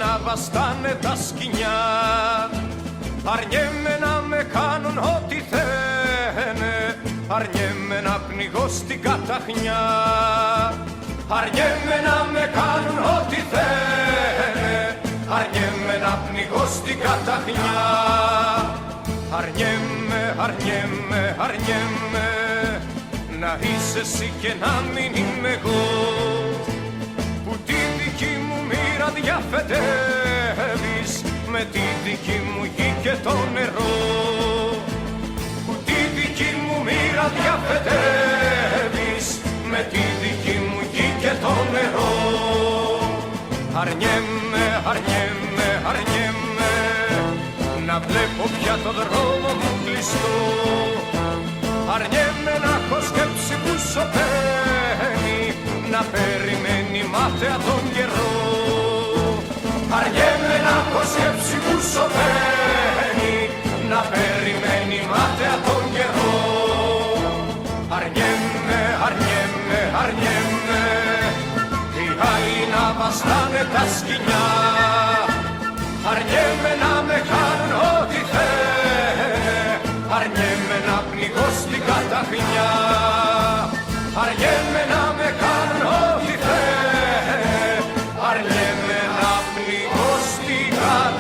να βαστάνε τα σκοινιά. Αρνιέμαι να με κάνουν ό,τι θένε, αρνιέμαι να πνιγώ στην καταχνιά. Αρνιέμαι να με κάνουν ό,τι θένε, αρνιέμαι να πνιγώ στην καταχνιά. Αρνιέμαι, αρνιέμαι, αρνιέμαι να είσαι εσύ και να μην είμαι εγώ, που τη δική μου μοίρα διαφετεύεις με τη δική μου γη και το νερό, που τη δική μου μοίρα διαφετεύεις με τη δική μου γη και το νερό. Αρνιέμαι, αρνιέμαι, αρνιέμαι να βλέπω πια το δρόμο μου κλειστό. Αρνιέμαι να έχω σκέψη που σωπαίνει, να περιμένει μάταια τον καιρό. Αρνιέμαι να έχω σκέψη που σωπαίνει, να περιμένει μάταια τον καιρό. Αρνιέμαι, αρνιέμαι, αρνιέμαι οι άλλοι να βαστάνε τα σκοινιά. Αρνιέμαι να με κάνουν ό,τι θένε, αρνιέμαι να πνιγώ στην καταχνιά. Αρνιέμαι να με κάνουν ό,τι θένε, αρνιέμαι να πνιγώ στην καταχνιά.